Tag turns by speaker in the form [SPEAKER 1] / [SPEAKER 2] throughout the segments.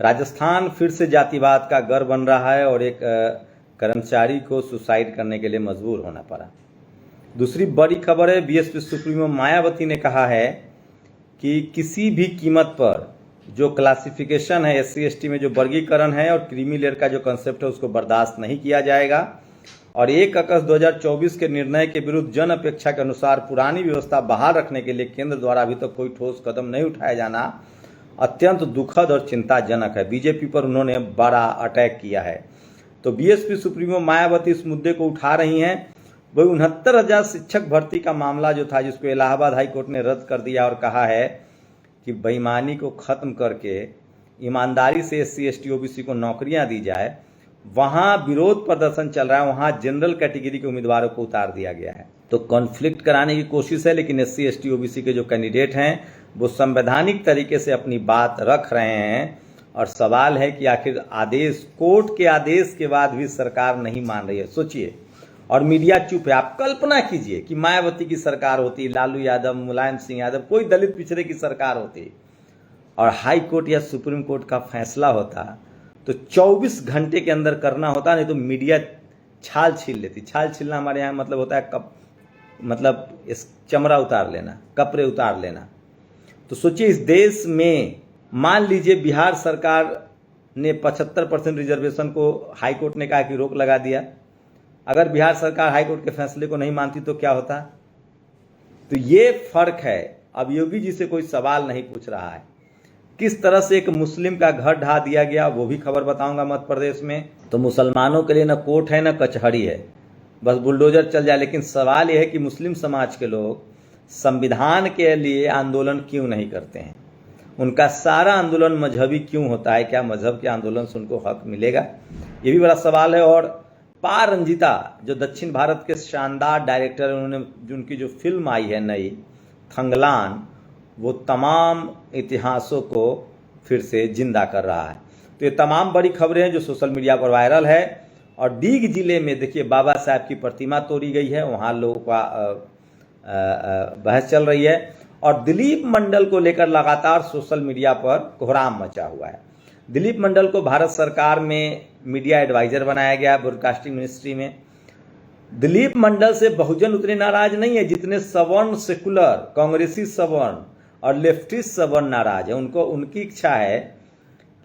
[SPEAKER 1] राजस्थान फिर से जातिवाद का गढ़ बन रहा है और एक कर्मचारी को सुसाइड करने के लिए मजबूर होना पड़ा। दूसरी बड़ी खबर है, बीएसपी सुप्रीमो मायावती ने कहा है कि किसी भी कीमत पर जो क्लासिफिकेशन है SC/ST में जो वर्गीकरण है और क्रीमी लेयर का जो कंसेप्ट है उसको बर्दाश्त नहीं किया जाएगा और 1 अगस्त 2024 के निर्णय के विरुद्ध जन अपेक्षा के अनुसार पुरानी व्यवस्था बहाल रखने के लिए केंद्र द्वारा अभी तक कोई ठोस कदम नहीं उठाया जाना अत्यंत दुखद और चिंताजनक है। बीजेपी पर उन्होंने बड़ा अटैक किया है। तो बीएसपी सुप्रीमो मायावती इस मुद्दे को उठा रही हैं। वही 69,000 शिक्षक भर्ती का मामला जो था, जिसको इलाहाबाद हाई कोर्ट ने रद्द कर दिया और कहा है कि बेईमानी को खत्म करके ईमानदारी से SC/ST OBC को नौकरियां दी जाए, वहां विरोध प्रदर्शन चल रहा है, वहां जनरल कैटेगरी के उम्मीदवारों को उतार दिया गया है। तो कॉन्फ्लिक्ट कराने की कोशिश है, लेकिन SC/ST OBC के जो कैंडिडेट हैं वो संवैधानिक तरीके से अपनी बात रख रहे हैं। और सवाल है कि आखिर आदेश, कोर्ट के आदेश के बाद भी सरकार नहीं मान रही है। सोचिए, और मीडिया चुप है। आप कल्पना कीजिए कि मायावती की सरकार होती, लालू यादव, मुलायम सिंह यादव, कोई दलित पिछड़े की सरकार होती और हाई कोर्ट या सुप्रीम कोर्ट का फैसला होता तो 24 घंटे के अंदर करना होता, नहीं तो मीडिया छाल छील लेती। छाल छीलना हमारे यहाँ मतलब होता है मतलब इस चमड़ा उतार लेना, कपड़े उतार लेना। तो सोचिए, इस देश में मान लीजिए बिहार सरकार ने 75% रिजर्वेशन को हाई कोर्ट ने कहा कि रोक लगा दिया। अगर बिहार सरकार हाई कोर्ट के फैसले को नहीं मानती तो क्या होता? तो ये फर्क है। अब योगी जी से कोई सवाल नहीं पूछ रहा है। किस तरह से एक मुस्लिम का घर ढा दिया गया, वो भी खबर बताऊंगा मध्य प्रदेश में। तो मुसलमानों के लिए न कोर्ट है न कचहरी है, बस बुलडोजर चल जाए। लेकिन सवाल यह है कि मुस्लिम समाज के लोग संविधान के लिए आंदोलन क्यों नहीं करते हैं? उनका सारा आंदोलन मजहबी क्यों होता है? क्या मजहब के आंदोलन से उनको हक मिलेगा? ये भी बड़ा सवाल है। और पार रंजिता जो दक्षिण भारत के शानदार डायरेक्टर हैं, उन्होंने उनकी जो फिल्म आई है नई थंगलान, वो तमाम इतिहासों को फिर से जिंदा कर रहा है। तो ये तमाम बड़ी खबरें हैं जो सोशल मीडिया पर वायरल है। और डीग जिले में देखिए बाबा साहब की प्रतिमा तोड़ी गई है, वहाँ लोगों का बहस चल रही है। और दिलीप मंडल को लेकर लगातार सोशल मीडिया पर कोहराम मचा हुआ है। दिलीप मंडल को भारत सरकार में मीडिया एडवाइजर बनाया गया, ब्रॉडकास्टिंग मिनिस्ट्री में। दिलीप मंडल से बहुजन उतने नाराज नहीं है जितने सवर्ण, सेकुलर, कांग्रेसी सवर्ण और लेफ्टिस्ट सवर्ण नाराज है। उनकी इच्छा है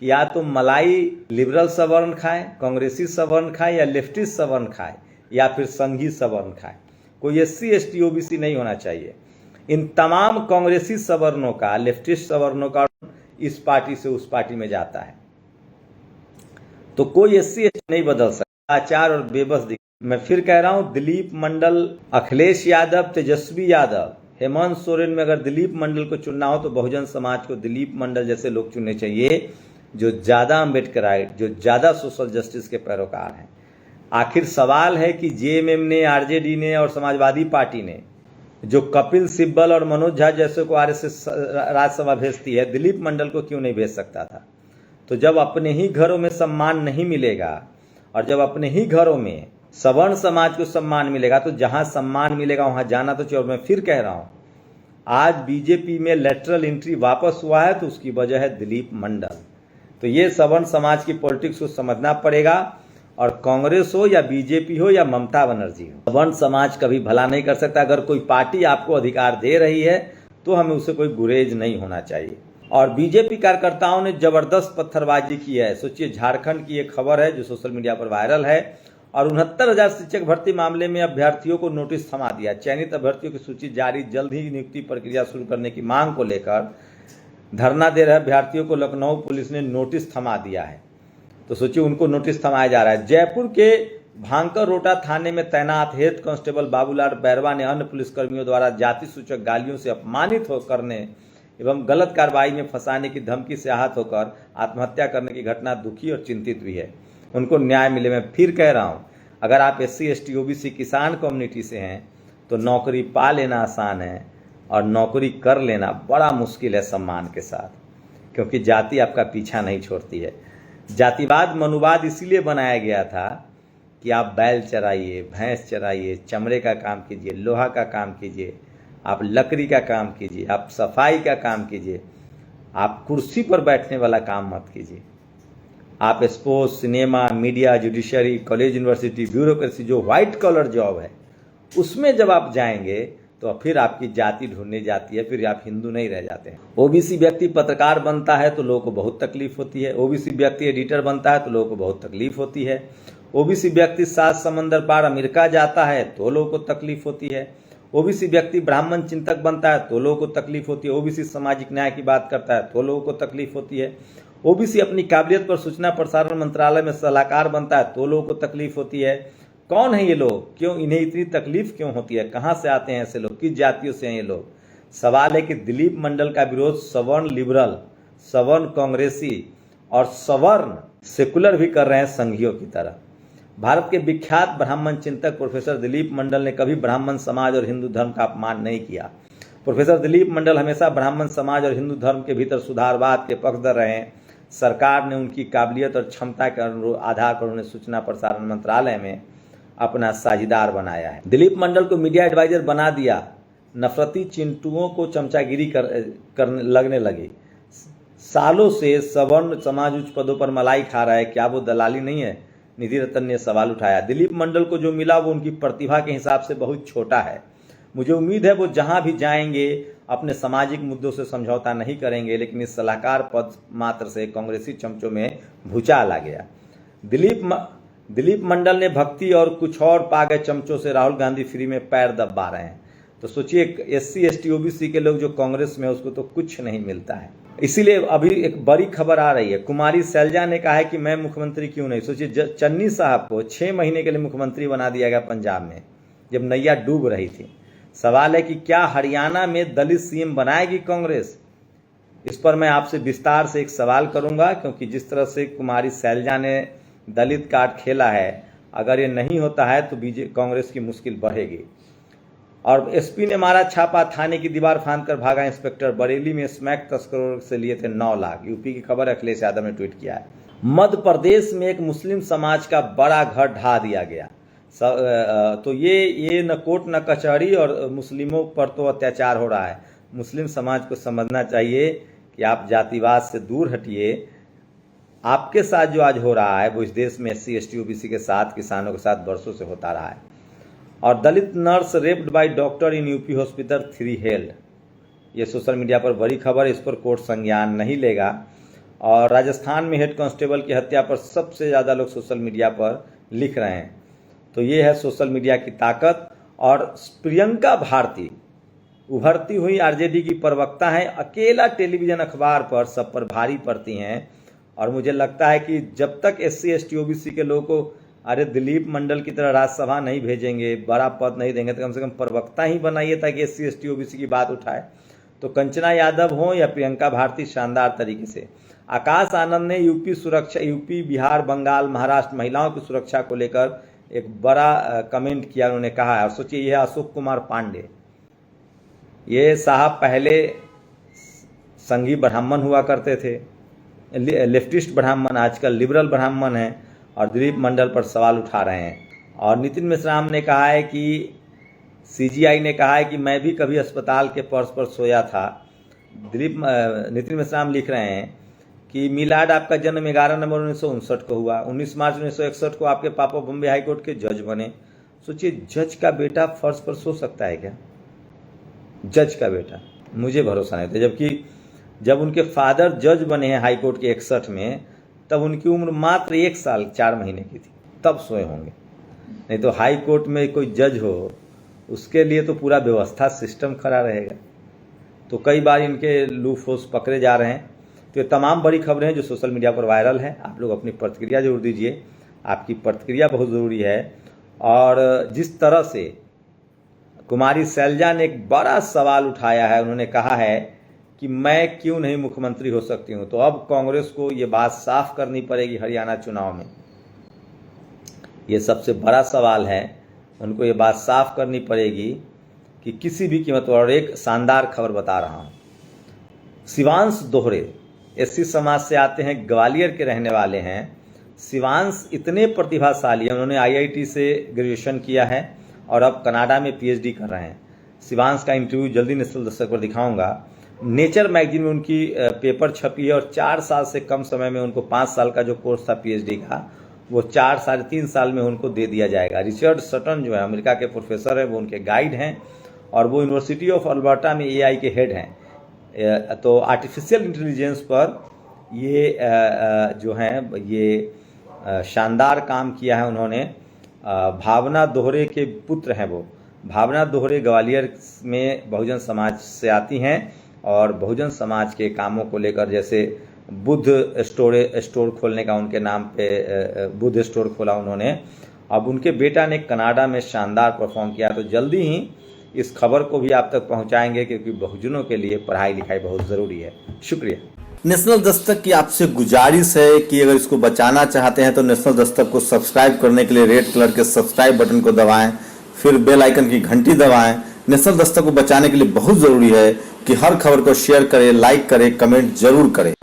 [SPEAKER 1] कि या तो मलाई लिबरल सवर्ण खाए, कांग्रेसी सवर्ण खाए, या लेफ्टिस्ट सवर्ण खाए, या फिर संघी सवर्ण खाए। कोई SC/ST OBC नहीं होना चाहिए। इन तमाम कांग्रेसी सवर्णों का, लेफ्टिस्ट सवर्णों का इस पार्टी से उस पार्टी में जाता है। तो कोई SC/ST नहीं बदल सकता। आचार और बेबस मैं फिर कह रहा हूं, दिलीप मंडल, अखिलेश यादव, तेजस्वी यादव, हेमंत सोरेन में अगर दिलीप मंडल को चुनना हो तो बहुजन समाज को दिलीप मंडल जैसे लोग चुनने चाहिए, जो ज्यादा अम्बेडकराइट, जो ज्यादा सोशल जस्टिस के पैरोकार हैं। आखिर सवाल है कि JMM ने, RJD ने और समाजवादी पार्टी ने जो कपिल सिब्बल और मनोज झा जैसे को RSS राज्यसभा भेजती है, दिलीप मंडल को क्यों नहीं भेज सकता था? तो जब अपने ही घरों में सम्मान नहीं मिलेगा और जब अपने ही घरों में सवर्ण समाज को सम्मान मिलेगा, तो जहां सम्मान मिलेगा वहां जाना तो चाहिए। और मैं फिर कह रहा हूं, आज बीजेपी में लेटरल एंट्री वापस हुआ है तो उसकी वजह है दिलीप मंडल। तो ये सवर्ण समाज की पॉलिटिक्स को समझना पड़ेगा। और कांग्रेस हो या बीजेपी हो या ममता बनर्जी हो, सवर्ण समाज कभी भला नहीं कर सकता। अगर कोई पार्टी आपको अधिकार दे रही है तो हमें उसे कोई गुरेज नहीं होना चाहिए। और बीजेपी कार्यकर्ताओं ने जबरदस्त पत्थरबाजी की है। सोचिए, झारखंड की एक खबर है जो सोशल मीडिया पर वायरल है। और 69,000 शिक्षक भर्ती मामले में अभ्यर्थियों को नोटिस थमा दिया। चयनित अभ्यर्थियों की सूची जारी, जल्द ही नियुक्ति प्रक्रिया शुरू करने की मांग को लेकर धरना दे रहे अभ्यर्थियों को लखनऊ पुलिस ने नोटिस थमा दिया है। तो सोचिए, उनको नोटिस थमाया जा रहा है। जयपुर के भांकर रोटा थाने में तैनात हेड कांस्टेबल बाबूलाल बैरवा ने अन्य पुलिसकर्मियों द्वारा जाति सूचक गालियों से अपमानित करने एवं गलत कार्रवाई में फंसाने की धमकी से आहत होकर आत्महत्या करने की घटना दुखी और चिंतित भी है। उनको न्याय मिले। मैं फिर कह रहा हूं, अगर आप SC/ST OBC किसान कम्युनिटी से हैं तो नौकरी पा लेना आसान है और नौकरी कर लेना बड़ा मुश्किल है सम्मान के साथ, क्योंकि जाति आपका पीछा नहीं छोड़ती है। जातिवाद, मनुवाद इसीलिए बनाया गया था कि आप बैल चराइए, भैंस चराइए, चमड़े का काम कीजिए, लोहा का काम कीजिए, आप लकड़ी का काम कीजिए, आप सफाई का काम कीजिए, आप कुर्सी पर बैठने वाला काम मत कीजिए। आप sports, cinema, media, judiciary, college, university, bureaucracy, जो व्हाइट कॉलर जॉब है उसमें जब आप जाएंगे तो फिर आपकी जाति ढूंढने जाती है, फिर आप हिंदू नहीं रह जाते हैं। ओबीसी व्यक्ति पत्रकार बनता है तो लोगों को बहुत तकलीफ होती है। ओबीसी व्यक्ति एडिटर बनता है तो लोगों को बहुत तकलीफ होती है। ओबीसी व्यक्ति 7 समंदर पार अमेरिका जाता है तो लोगों को तकलीफ होती है। ओबीसी व्यक्ति ब्राह्मण चिंतक बनता है तो लोगों को तकलीफ होती है। ओबीसी सामाजिक न्याय की बात करता है तो लोगों को तकलीफ होती है। ओबीसी अपनी काबिलियत पर सूचना प्रसारण मंत्रालय में सलाहकार बनता है तो लोगों को तकलीफ होती है। कौन है ये लोग, क्यों इन्हें इतनी तकलीफ क्यों होती है, कहाँ से आते हैं ऐसे लोग, किस जातियों से हैं ये लोग? सवाल है कि दिलीप मंडल का विरोध सवर्ण लिबरल, सवर्ण कांग्रेसी और सवर्ण सेकुलर भी कर रहे हैं संघियों की तरह। भारत के विख्यात ब्राह्मण चिंतक प्रोफेसर दिलीप मंडल ने कभी ब्राह्मण समाज और हिंदू धर्म का अपमान नहीं किया। प्रोफेसर दिलीप मंडल हमेशा ब्राह्मण समाज और हिंदू धर्म के भीतर सुधारवाद के पक्षधर रहे हैं। सरकार ने उनकी काबिलियत और क्षमता के आधार पर उन्हें सूचना प्रसारण मंत्रालय में अपना साझेदार बनाया है। दिलीप मंडल को मीडिया एडवाइजर बना दिया। नफरती चिंटुओं को चमचागिरी करने लगने लगी। सालों से सवर्ण समाज उच्च पदों पर मलाई खा रहा है, क्या वो दलाली नहीं है? निधि रतन ने सवाल उठाया। दिलीप मंडल को जो मिला वो उनकी प्रतिभा के हिसाब से बहुत छोटा है। मुझे उम्मीद है वो जहां भी जाएंगे अपने सामाजिक मुद्दों से समझौता नहीं करेंगे, लेकिन इस सलाहकार पद मात्र से कांग्रेसी चमचों में भूचाल आ गया। दिलीप मंडल ने भक्ति और कुछ और पा गए चमचों से राहुल गांधी फ्री में पैर दबा रहे हैं। तो सोचिए, SC ST OBC के लोग जो कांग्रेस में है उसको तो कुछ नहीं मिलता है। इसीलिए अभी एक बड़ी खबर आ रही है। कुमारी शैलजा ने कहा है कि मैं मुख्यमंत्री क्यों नहीं। सोचिए, चन्नी साहब को 6 महीने के लिए मुख्यमंत्री बना दिया गया पंजाब में, जब नैया डूब रही थी। सवाल है कि क्या हरियाणा में दलित CM बनाएगी कांग्रेस? इस पर मैं आपसे विस्तार से एक सवाल करूंगा, क्योंकि जिस तरह से कुमारी शैलजा ने दलित कार्ड खेला है, अगर ये नहीं होता है तो कांग्रेस की मुश्किल बढ़ेगी। और SP ने मारा छापा, थाने की दीवार फांदकर भागा इंस्पेक्टर। बरेली में स्मैक तस्करों से लिए थे 9 लाख। यूपी की खबर अखिलेश यादव ने ट्वीट किया है। मध्य प्रदेश में एक मुस्लिम समाज का बड़ा घर ढा दिया गया। तो ये न कोर्ट न कचहरी, और मुस्लिमों पर तो अत्याचार हो रहा है। मुस्लिम समाज को समझना चाहिए कि आप जातिवाद से दूर हटिए। आपके साथ जो आज हो रहा है वो इस देश में SC ST OBC के साथ, किसानों के साथ वर्षों से होता रहा है। और Dalit nurse raped by doctor in UP hospital 3 held, ये सोशल मीडिया पर बड़ी खबर। इस पर कोर्ट संज्ञान नहीं लेगा। और राजस्थान में हेड कांस्टेबल की हत्या पर सबसे ज़्यादा लोग सोशल मीडिया पर लिख रहे हैं। तो ये है सोशल मीडिया की ताकत। और प्रियंका भारती उभरती हुई RJD की प्रवक्ता हैं, अकेला टेलीविज़न अखबार पर सब पर भारी पड़ती हैं। और मुझे लगता है कि जब तक SC ST OBC के लोगों को अरे दिलीप मंडल की तरह राज्यसभा नहीं भेजेंगे, बड़ा पद नहीं देंगे, तो कम से कम प्रवक्ता ही बनाइए ताकि SC ST OBC की बात उठाए। तो कंचना यादव हो या प्रियंका भारती, शानदार तरीके से। आकाश आनंद ने यूपी, बिहार, बंगाल, महाराष्ट्र महिलाओं की सुरक्षा को लेकर एक बड़ा कमेंट किया। उन्होंने कहा है, और सोचिए, यह अशोक कुमार पांडे, ये साहब पहले संघी ब्राह्मण हुआ करते थे, लेफ्टिस्ट ब्राह्मण, आजकल लिबरल ब्राह्मण हैं, और दिलीप मंडल पर सवाल उठा रहे हैं। और नितिन मिश्राम ने कहा है कि CGI ने कहा है कि मैं भी कभी अस्पताल के फर्श पर सोया था। नितिन मिश्राम लिख रहे हैं कि मिलाड आपका जन्म 11 नवंबर 1959 को हुआ। 19 मार्च 1961 को आपके पापा बॉम्बे हाईकोर्ट के जज बने। सोचिए, जज का बेटा फर्श पर सो सकता है क्या? जज का बेटा, मुझे भरोसा नहीं था। जबकि जब उनके फादर जज बने हैं हाईकोर्ट के 61 में, तब उनकी उम्र मात्र 1 साल 4 महीने की थी, तब सोए होंगे। नहीं तो हाई कोर्ट में कोई जज हो, उसके लिए तो पूरा व्यवस्था सिस्टम खड़ा रहेगा। तो कई बार इनके लूप होल्स पकड़े जा रहे हैं। तो ये तमाम बड़ी खबरें हैं जो सोशल मीडिया पर वायरल हैं। आप लोग अपनी प्रतिक्रिया जरूर दीजिए, आपकी प्रतिक्रिया बहुत ज़रूरी है। और जिस तरह से कुमारी शैलजा ने एक बड़ा सवाल उठाया है, उन्होंने कहा है कि मैं क्यों नहीं मुख्यमंत्री हो सकती हूं, तो अब कांग्रेस को ये बात साफ करनी पड़ेगी हरियाणा चुनाव में। ये सबसे बड़ा सवाल है, उनको ये बात साफ करनी पड़ेगी कि किसी भी कीमत पर। और एक शानदार खबर बता रहा हूं, शिवांश दोहरे SC समाज से आते हैं, ग्वालियर के रहने वाले हैं। शिवांश इतने प्रतिभाशाली हैं, उन्होंने IIT से ग्रेजुएशन किया है और अब कनाडा में PhD कर रहे हैं। शिवांश का इंटरव्यू जल्दी नेशनल दस्तक पर दिखाऊंगा। नेचर मैगजीन में उनकी पेपर छपी है और 4 साल से कम समय में उनको 5 साल का जो कोर्स था पीएचडी का वो 3 साल में उनको दे दिया जाएगा। रिचर्ड सटन जो है अमेरिका के प्रोफेसर है, वो उनके गाइड हैं और वो यूनिवर्सिटी ऑफ अल्बर्टा में एआई के हेड हैं। तो आर्टिफिशियल इंटेलिजेंस पर ये जो हैं ये शानदार काम किया है उन्होंने। भावना दोहरे के पुत्र हैं वो। भावना दोहरे ग्वालियर में बहुजन समाज से आती हैं और बहुजन समाज के कामों को लेकर जैसे बुद्ध स्टोर खोलने का उनके नाम पे बुद्ध स्टोर खोला उन्होंने। अब उनके बेटा ने कनाडा में शानदार परफॉर्म किया। तो जल्दी ही इस खबर को भी आप तक पहुंचाएंगे क्योंकि बहुजनों के लिए पढ़ाई लिखाई बहुत ज़रूरी है। शुक्रिया।
[SPEAKER 2] नेशनल दस्तक की आपसे गुजारिश है कि अगर इसको बचाना चाहते हैं तो नेशनल दस्तक को सब्सक्राइब करने के लिए रेड कलर के सब्सक्राइब बटन को दबाएं, फिर बेल आइकन की घंटी दबाएं। नेशनल दस्तक को बचाने के लिए बहुत ज़रूरी है कि हर खबर को शेयर करें, लाइक करें, कमेंट जरूर करें।